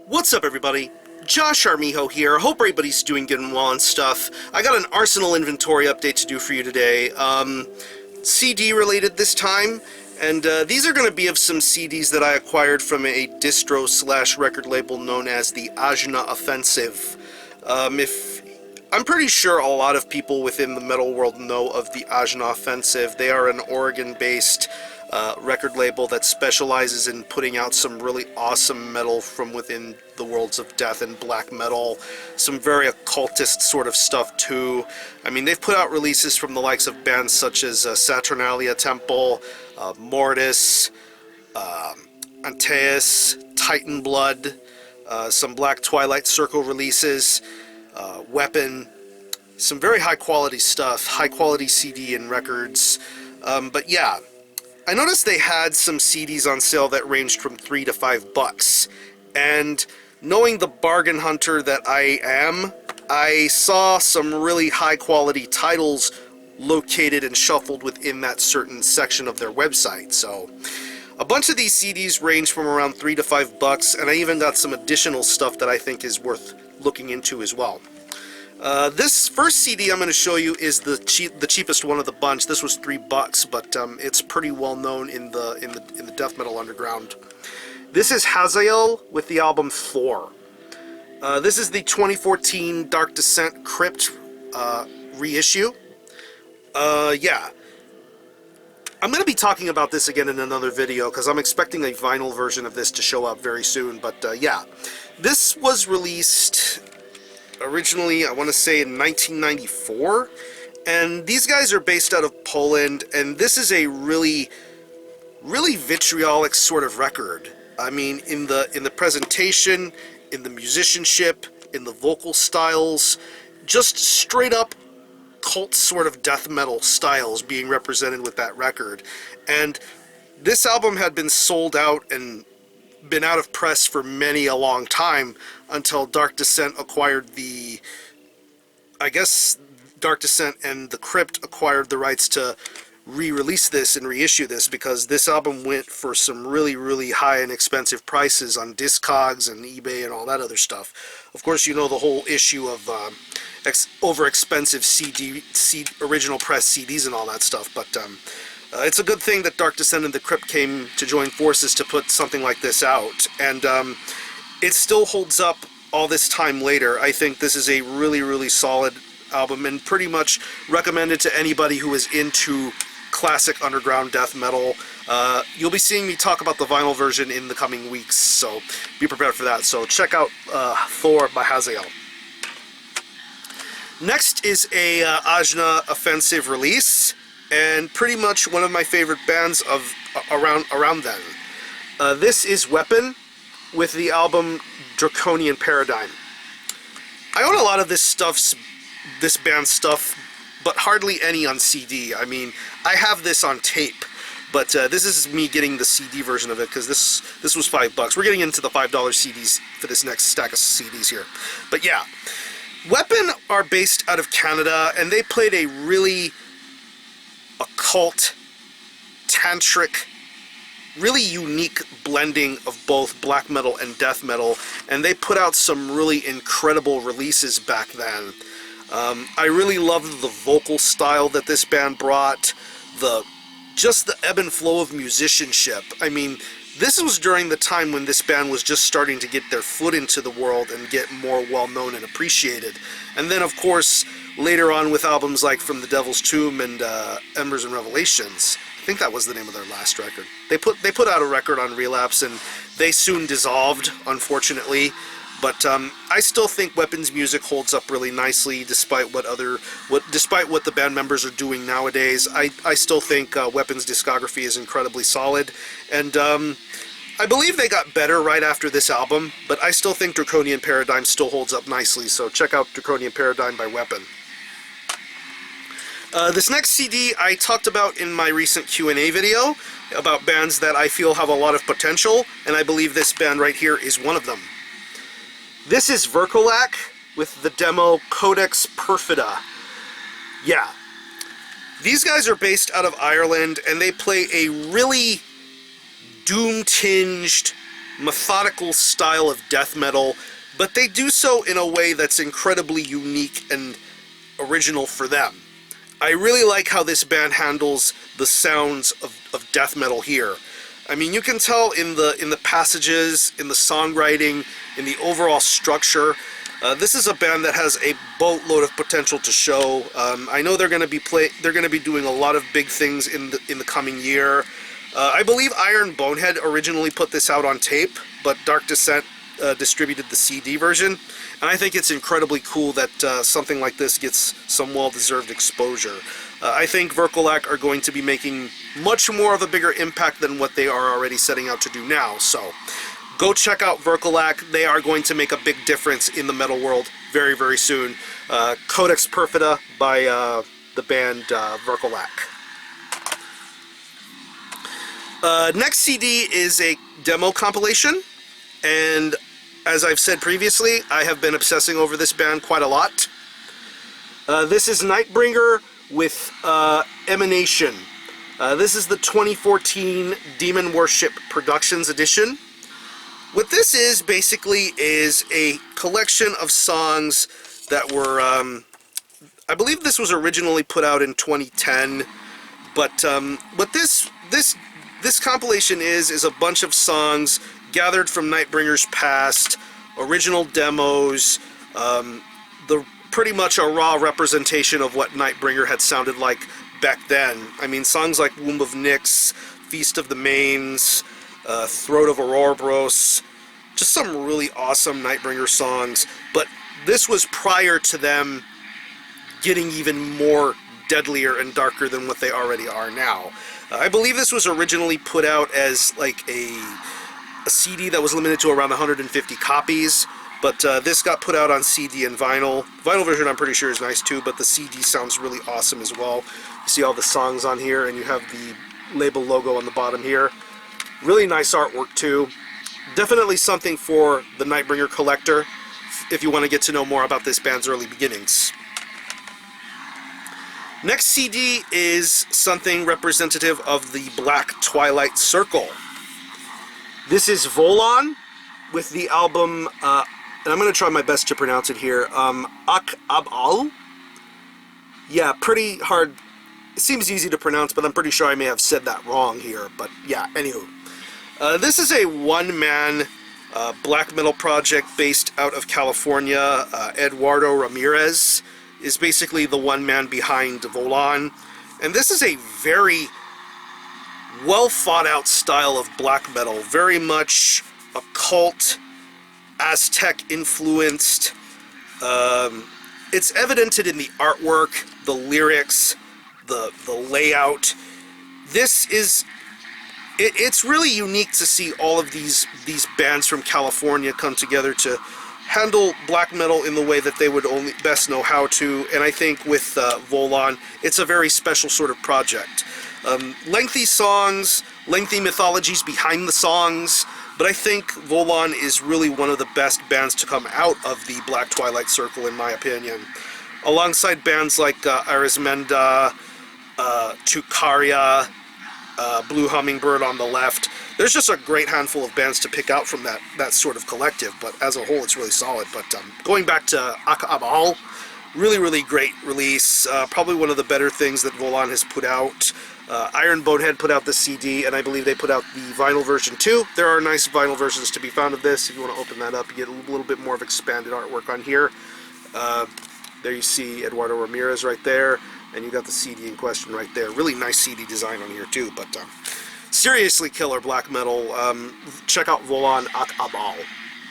What's up, everybody? Josh Armijo here. Hope everybody's doing good and well and stuff. I got an Arsenal inventory update to do for you today. CD related this time, and these are going to be of some CDs that I acquired from a distro slash record label known as the Ajna Offensive. I'm pretty sure a lot of people within the metal world know of the Ajna Offensive. They are an Oregon-based record label that specializes in putting out some really awesome metal from within the worlds of death and black metal, some very occultist sort of stuff too. I mean, they've put out releases from the likes of bands such as Saturnalia Temple, Mortis, Antaeus, Titan Blood, some Black Twilight Circle releases, Weapon, some very high quality stuff, high quality CD and records. But yeah, I noticed they had some CDs on sale that ranged from $3 to $5, and knowing the bargain hunter that I am, I saw some really high quality titles located and shuffled within that certain section of their website. So a bunch of these CDs range from around $3 to $5, and I even got some additional stuff that I think is worth looking into as well. This first CD I'm going to show you is the cheapest one of the bunch. This was $3, but it's pretty well known in the death metal underground. This is Hazael with the album Thor. This is the 2014 Dark Descent Crypt reissue. Yeah. I'm going to be talking about this again in another video because I'm expecting a vinyl version of this to show up very soon. But yeah, this was released originally, I want to say, in 1994, and these guys are based out of Poland, and this is a really vitriolic sort of record. I mean, in the presentation, in the musicianship, in the vocal styles, just straight up cult sort of death metal styles being represented with that record. And this album had been sold out and been out of press for many a long time until Dark Descent acquired I guess Dark Descent and the Crypt acquired the rights to re-release this and reissue this, because this album went for some really high and expensive prices on Discogs and eBay and all that other stuff. Of course, you know the whole issue of over-expensive original press CDs and all that stuff, but it's a good thing that Dark Descent and the Crypt came to join forces to put something like this out, and it still holds up all this time later. I think this is a really solid album, and pretty much recommended to anybody who is into classic underground death metal. You'll be seeing me talk about the vinyl version in the coming weeks, so be prepared for that. So check out Thor by Hazael. Next is a Ajna Offensive release, and pretty much one of my favorite bands of around then. This is Weapon with the album Draconian Paradigm. I own a lot of this band's stuff, but hardly any on CD. I mean, I have this on tape, but this is me getting the CD version of it, because this was $5. We're getting into the $5 CDs for this next stack of CDs here. But yeah, Weapon are based out of Canada, and they played a really occult, tantric, really unique blending of both black metal and death metal, and they put out some really incredible releases back then. I really loved the vocal style that this band brought, just the ebb and flow of musicianship. I mean, this was during the time when this band was just starting to get their foot into the world and get more well-known and appreciated. And then, of course, later on with albums like From the Devil's Tomb and Embers and Revelations. I think that was the name of their last record. They put out a record on Relapse, and they soon dissolved, unfortunately. But I still think Weapon's music holds up really nicely, despite what the band members are doing nowadays. I still think Weapon's discography is incredibly solid, and I believe they got better right after this album. But I still think Draconian Paradigm still holds up nicely. So check out Draconian Paradigm by Weapon. This next CD I talked about in my recent Q&A video about bands that I feel have a lot of potential, and I believe this band right here is one of them. This is VIRCOLAC with the demo Codex Perfida. Yeah, these guys are based out of Ireland, and they play a really doom-tinged, methodical style of death metal, but they do so in a way that's incredibly unique and original for them. I really like how this band handles the sounds of death metal here. I mean, you can tell in the passages, in the songwriting, in the overall structure. This is a band that has a boatload of potential to show. I know they're going to be doing a lot of big things in the coming year. I believe Iron Bonehead originally put this out on tape, but Dark Descent distributed the CD version, and I think it's incredibly cool that something like this gets some well-deserved exposure. I think VIRCOLAC are going to be making much more of a bigger impact than what they are already setting out to do now, so go check out VIRCOLAC. They are going to make a big difference in the metal world very, very soon. Codex Perfida by the band VIRCOLAC. Next CD is a demo compilation, and as I've said previously, I have been obsessing over this band quite a lot. This is Nightbringer with Emanation. This is the 2014 Demon Worship Productions edition. What this is basically is a collection of songs that were, I believe this was originally put out in 2010, but what this compilation is a bunch of songs gathered from Nightbringer's past, original demos, pretty much a raw representation of what Nightbringer had sounded like back then. I mean, songs like Womb of Nyx, Feast of the Mains, Throat of Ouroboros, just some really awesome Nightbringer songs, but this was prior to them getting even more deadlier and darker than what they already are now. I believe this was originally put out as like a CD that was limited to around 150 copies, but this got put out on CD and vinyl. Vinyl version I'm pretty sure is nice too, but the CD sounds really awesome as well. You see all the songs on here, and you have the label logo on the bottom here. Really nice artwork too. Definitely something for the Nightbringer collector if you want to get to know more about this band's early beginnings. Next CD is something representative of the Black Twilight Circle. This is VOLAHN with the album, and I'm going to try my best to pronounce it here, Ak-Ab-Al? Yeah, pretty hard. It seems easy to pronounce, but I'm pretty sure I may have said that wrong here. But yeah, anywho. This is a one-man black metal project based out of California. Eduardo Ramirez is basically the one man behind VOLAHN. And this is a very well thought out style of black metal. Very much occult, Aztec influenced. It's evidented in the artwork, the lyrics, the layout. This is... It's really unique to see all of these bands from California come together to handle black metal in the way that they would only best know how to, and I think with VOLAHN, it's a very special sort of project. Lengthy songs, lengthy mythologies behind the songs, but I think VOLAHN is really one of the best bands to come out of the Black Twilight Circle, in my opinion. Alongside bands like Arismenda, Tukaria, Blue Hummingbird on the left. There's just a great handful of bands to pick out from that sort of collective, but as a whole it's really solid. But going back to Ak-Ab-Al, really, really great release. Probably one of the better things that VOLAHN has put out. Iron Bonehead put out the CD, and I believe they put out the vinyl version too. There are nice vinyl versions to be found of this. If you want to open that up, you get a little bit more of expanded artwork on here. There you see Eduardo Ramirez right there. And you got the CD in question right there. Really nice CD design on here too, but seriously killer black metal. Check out VOLAHN Ak-Ab-Al.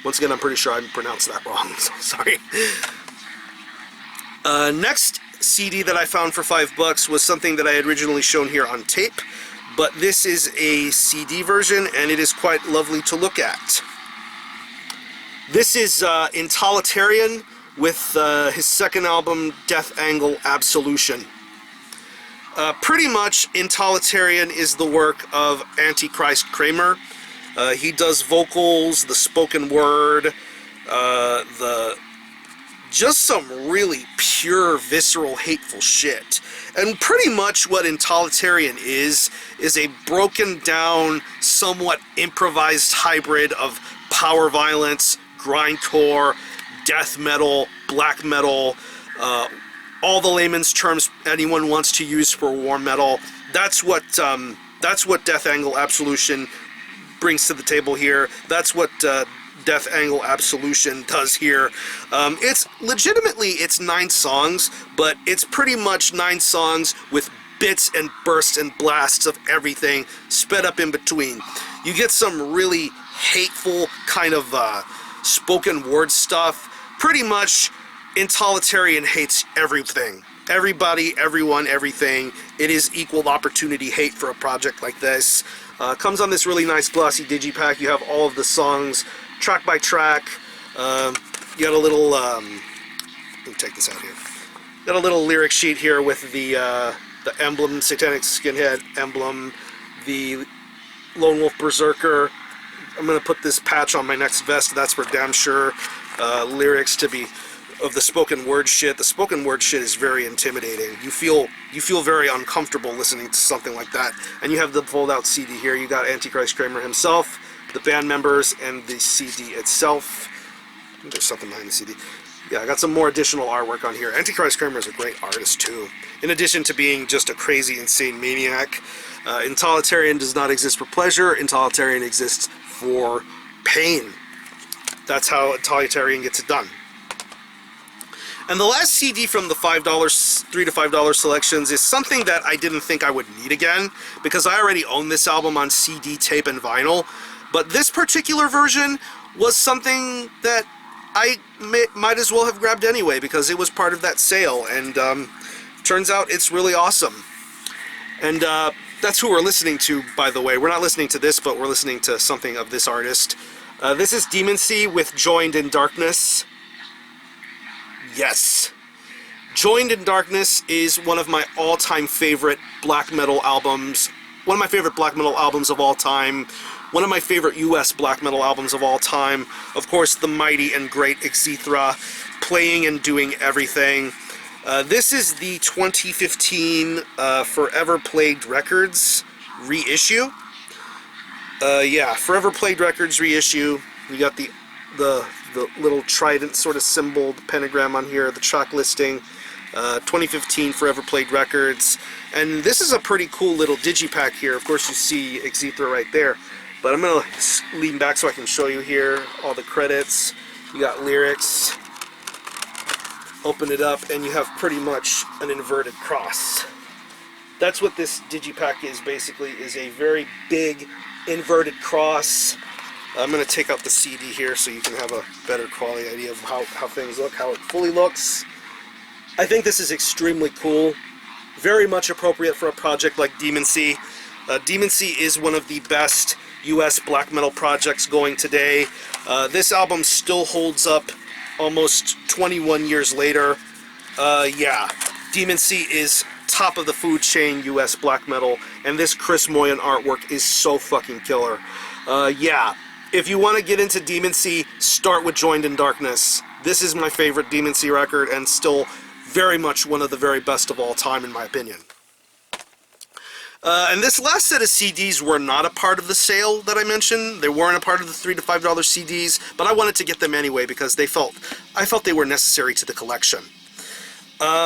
Once again, I'm pretty sure I pronounced that wrong, so sorry. Next CD that I found for $5 was something that I had originally shown here on tape, but this is a CD version, and it is quite lovely to look at. This is Intolerantarian with his second album, Death Angle Absolution. Pretty much, Intolerantarian is the work of Antichrist Kramer. He does vocals, the spoken word, just some really pure, visceral, hateful shit. And pretty much what Intolerantarian is a broken down, somewhat improvised hybrid of power violence, grindcore, death metal, black metal, all the layman's terms anyone wants to use for war metal. That's what Death Angle Absolution brings to the table here. That's what Death Angle Absolution does here. It's legitimately, it's 9 songs, but it's pretty much 9 songs with bits and bursts and blasts of everything sped up in between. You get some really hateful kind of spoken word stuff. Pretty much Intolerantarian hates everything. Everybody, everyone, everything. It is equal opportunity hate for a project like this. Comes on this really nice glossy digipack. You have all of the songs track by track. You got a little let me take this out here. Got a little lyric sheet here with the emblem, Satanic Skinhead emblem, the Lone Wolf Berserker. I'm gonna put this patch on my next vest. That's for damn sure. Lyrics to be of the spoken word shit. The spoken word shit is very intimidating. You feel very uncomfortable listening to something like that. And you have the fold-out CD here. You got Antichrist Kramer himself, the band members, and the CD itself. I think there's something behind the CD. Yeah, I got some more additional artwork on here. Antichrist Kramer is a great artist too. In addition to being just a crazy, insane maniac, Intolerantarian does not exist for pleasure. Intolerantarian exists for pain. That's how Intolerantarian gets it done. And the last CD from the $3 to $5 selections is something that I didn't think I would need again, because I already own this album on CD, tape, and vinyl. But this particular version was something that I might as well have grabbed anyway, because it was part of that sale, and turns out it's really awesome. And that's who we're listening to, by the way. We're not listening to this, but we're listening to something of this artist. This is DEMONCY with Joined in Darkness. Yes. Joined in Darkness is one of my all-time favorite black metal albums. One of my favorite black metal albums of all time. One of my favorite US black metal albums of all time. Of course, the mighty and great EXEKUTION, playing and doing everything. This is the 2015 Forever Plagued Records reissue. Yeah, Forever Plagued Records reissue. You got the little trident sort of symbol, the pentagram on here, the track listing. 2015 Forever Plagued Records. And this is a pretty cool little digipack here. Of course, you see EXEKUTION right there. But I'm going to lean back so I can show you here all the credits. You got lyrics. Open it up, and you have pretty much an inverted cross. That's what this digipack is, basically, is a very big inverted cross. I'm going to take out the CD here so you can have a better quality idea of how things look, how it fully looks. I think this is extremely cool. Very much appropriate for a project like DEMONCY. DEMONCY is one of the best US black metal projects going today. This album still holds up almost 21 years later. Yeah, DEMONCY is top of the food chain US black metal, and this Chris Moyen artwork is so fucking killer. Yeah, if you want to get into DEMONCY, start with Joined in Darkness. This is my favorite DEMONCY record, and still very much one of the very best of all time, in my opinion. And this last set of CDs were not a part of the sale that I mentioned. They weren't a part of the $3 to $5 CDs, but I wanted to get them anyway because I felt they were necessary to the collection.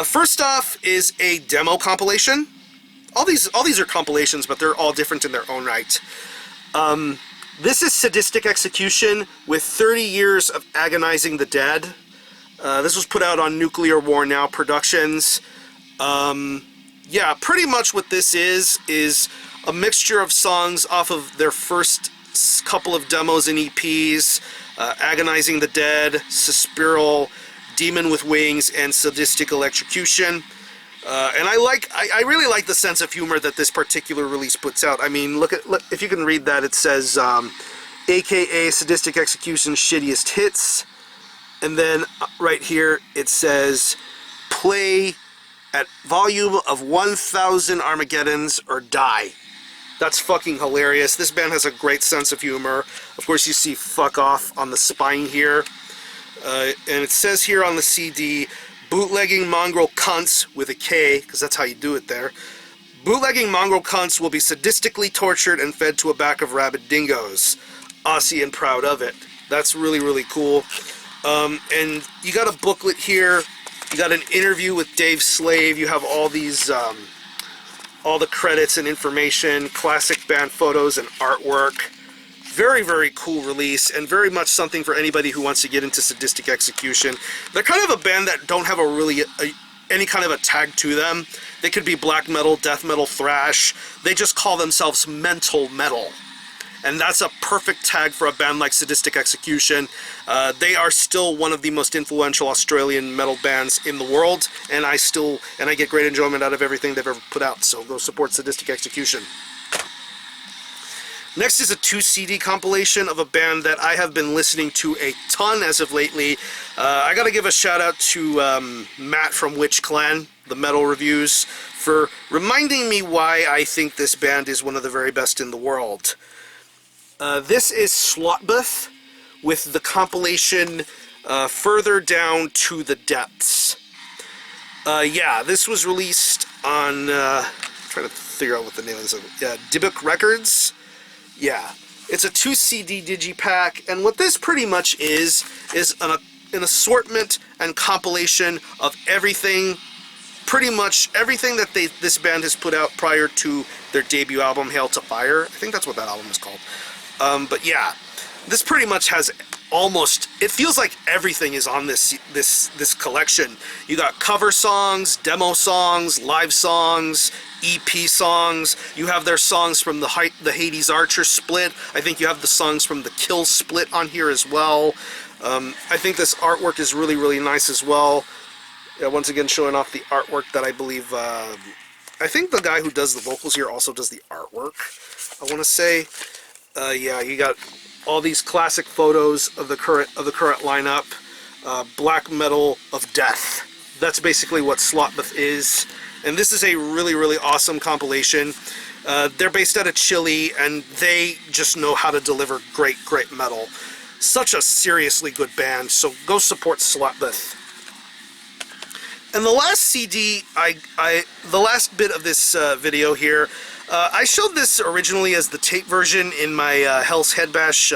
First off is a demo compilation. All these are compilations, but they're all different in their own right. This is Sadistik Execution with 30 Years of Agonizing the Dead. This was put out on Nuclear War Now Productions. Yeah, pretty much what this is a mixture of songs off of their first couple of demos and EPs, Agonizing the Dead, Suspiral, Demon with Wings, and Sadistik Execution. And I really like the sense of humor that this particular release puts out. I mean, look, if you can read that, it says, AKA Sadistik Execution's shittiest hits. And then right here it says, play at volume of 1,000 Armageddons or die. That's fucking hilarious. This band has a great sense of humor. Of course, you see fuck off on the spine here. And it says here on the CD, bootlegging mongrel cunts with a K, because that's how you do it there. Bootlegging mongrel cunts will be sadistically tortured and fed to a pack of rabid dingoes. Aussie and proud of it. That's really, really cool. And you got a booklet here. You got an interview with Dave Slave. You have all these, all the credits and information, classic band photos and artwork. Very, very cool release, and very much something for anybody who wants to get into Sadistik Exekution. They're kind of a band that don't have any kind of a tag to them. They could be black metal, death metal, thrash. They just call themselves mental metal. And that's a perfect tag for a band like Sadistik Exekution. They are still one of the most influential Australian metal bands in the world, and I get great enjoyment out of everything they've ever put out, so go support Sadistik Exekution. Next is a 2-CD compilation of a band that I have been listening to a ton as of lately. I gotta give a shout out to Matt from Witch Clan, the Metal Reviews, for reminding me why I think this band is one of the very best in the world. This is Slotbeth with the compilation Further Down to the Depths. Yeah, this was released on, trying to figure out what the name is, Dybbuk Records. Yeah, it's a 2-CD digipack, and what this pretty much is an assortment and compilation of everything, pretty much everything that this band has put out prior to their debut album, Hail to Fire. I think that's what that album is called. But yeah, this pretty much has almost, it feels like everything is on this collection. You got cover songs, demo songs, live songs, EP songs. You have their songs from the Hades Archer split. I think you have the songs from the Kill split on here as well. I think this artwork is really, really nice as well. Once again, showing off the artwork that I believe, I think the guy who does the vocals here also does the artwork, I want to say. Yeah, you got all these classic photos of the current lineup. Black metal of death. That's basically what Slotbeth is. And this is a really, really awesome compilation. They're based out of Chile, and they just know how to deliver great, great metal. Such a seriously good band, so go support Slotbeth. And the last CD, the last bit of this video here, I showed this originally as the tape version in my Hell's Head Bash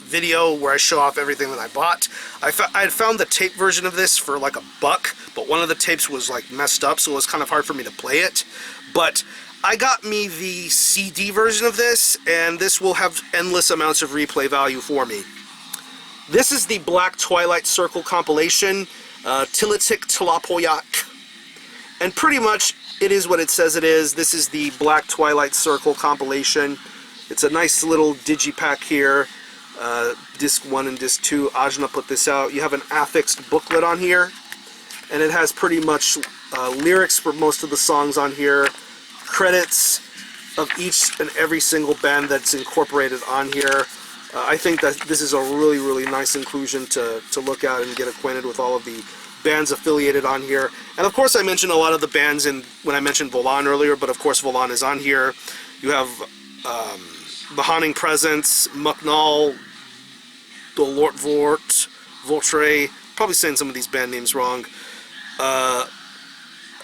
video where I show off everything that I bought. I had found the tape version of this for like $1, but one of the tapes was like messed up, so it was kind of hard for me to play it. But I got me the CD version of this, and this will have endless amounts of replay value for me. This is the Black Twilight Circle compilation, Tilitik Tlapoyak. And pretty much it is what it says it is. This is the Black Twilight Circle compilation. It's a nice little digipack here. Disc 1 and Disc 2. Ajna put this out. You have an affixed booklet on here, and it has pretty much lyrics for most of the songs on here, credits of each and every single band that's incorporated on here. I think that this is a really, really nice inclusion to look at and get acquainted with all of the bands affiliated on here. And of course I mentioned a lot of the bands when I mentioned VOLAHN earlier, but of course VOLAHN is on here. You have The Haunting Presence, Mucknall, Dolortvort, Voltre, probably saying some of these band names wrong,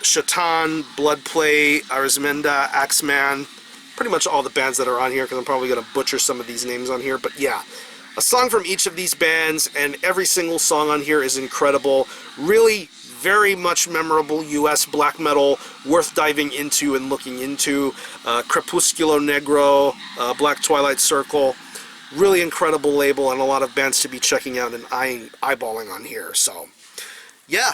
Shaitan, Bloodplay, Arizmenda, Axeman, pretty much all the bands that are on here, because I'm probably going to butcher some of these names on here, but yeah. A song from each of these bands, and every single song on here is incredible. Really, very much memorable US black metal, worth diving into and looking into. Crepusculo Negro, Black Twilight Circle, really incredible label, and a lot of bands to be checking out and eyeballing on here. So, yeah.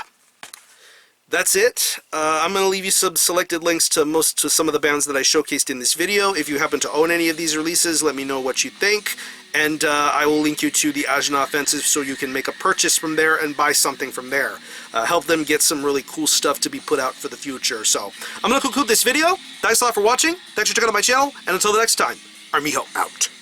That's it. I'm going to leave you some selected links to some of the bands that I showcased in this video. If you happen to own any of these releases, let me know what you think. And I will link you to the Ajna Offensive so you can make a purchase from there and buy something from there. Help them get some really cool stuff to be put out for the future. So, I'm going to conclude this video. Thanks a lot for watching. Thanks for checking out my channel. And until the next time, Armijo out.